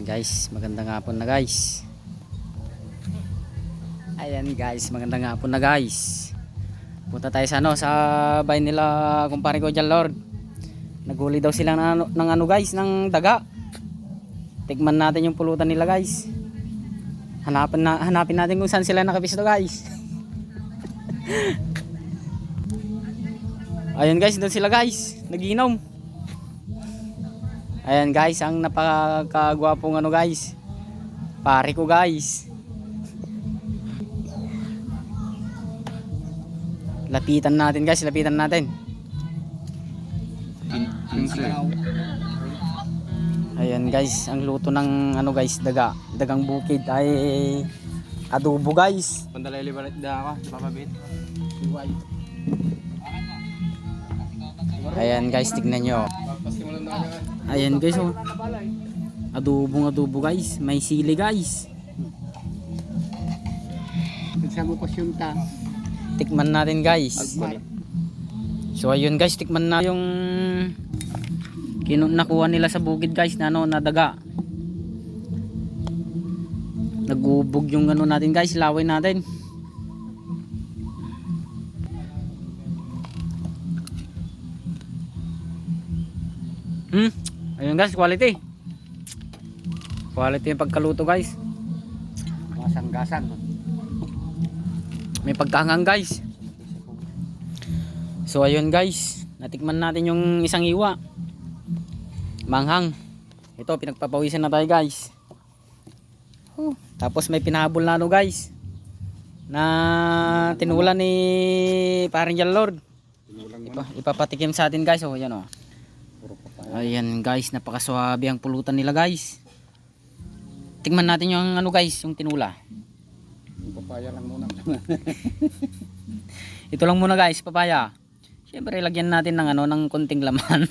Guys, magandang hapon na guys. Ayan guys, magandang hapon na guys. Punta tayo sa sa bahay nila kumpare ko dyan, Lord. Naguli daw sila ng ano guys, ng daga. Tikman natin yung pulutan nila guys. Hanapin natin kung saan sila nakapisto guys. Ayan guys, doon sila guys, nagiinom. Ayan guys, ang napakagwapong ano guys, pare ko guys. Lapitan natin guys, lapitan natin. Ayan guys, ang luto ng ano guys, dagang bukid ay adobo guys. Pandalay balit da ako, papabit. Ayan guys, tignan nyo. Ayan guys, oh. Adobo guys, may sili guys. Sama ko syunta. Tikman natin guys. So ayun guys, tikman na yung nakuha nila sa bukid guys na ano, na daga. Nagubog yung ano natin guys, laway natin. Ayun guys, quality yung pagkaluto guys. Gasang-gasang. May pagkahangang guys. So ayun guys, natikman natin yung isang iwa, manghang. Ito, pinagpapawisan na tayo guys. Tapos may pinahabol na ano guys, na tinulan ni parang dyan, Lord. Ipapatikim sa atin guys. Oh, yan oh. Ayan guys, napakaswabe ang pulutan nila guys. Tingnan natin yung ano guys, yung tinula. Papaya lang muna. Ito lang muna guys, papaya. Siyempre lagyan natin ng ano, ng konting laman.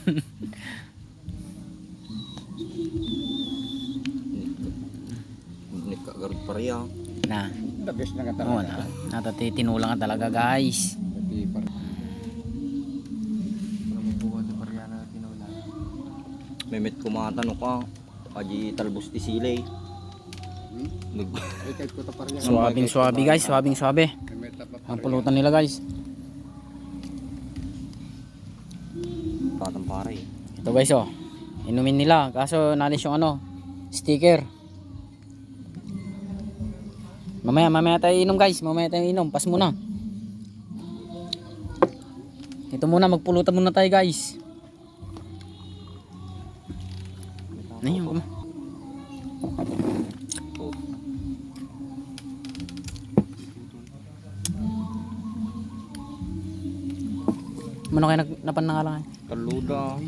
Nagkagarot pa rin yan. Na. The best na nga Oh, talaga. natatinulang ka talaga guys. Memet kumatanong ka, kaji talbos ti silay. Swabing swabe guys, swabing swabe ang pulutan nila guys. Patang pare. Ito guys oh, inumin nila kaso nalis yung ano, sticker. Mamaya tayo inom guys, mamaya tayo inom. Pas muna. Ito muna, magpulutan muna tayo guys. Ayun, mano kayo napanangalan? Kaluda.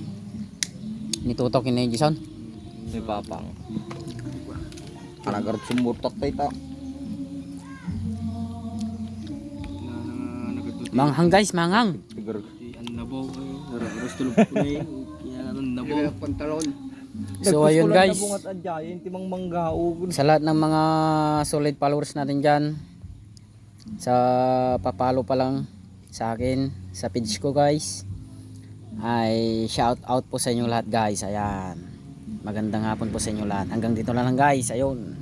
Nitutok ni Jason. May papang. Anagarot sumurtot tayo ta. Manghang guys, manghang. Tigar. Ang nabaw ay nararos tulog ko na eh. Kaya naman nabaw. Pantalon. So ayun guys, Timang mangga. sa lahat ng mga solid followers natin dyan, sa papalo pa lang sa akin, sa page ko guys, ay shout out po sa inyo lahat guys. Ayan, magandang hapon po sa inyo lahat. Hanggang dito na lang guys, ayun.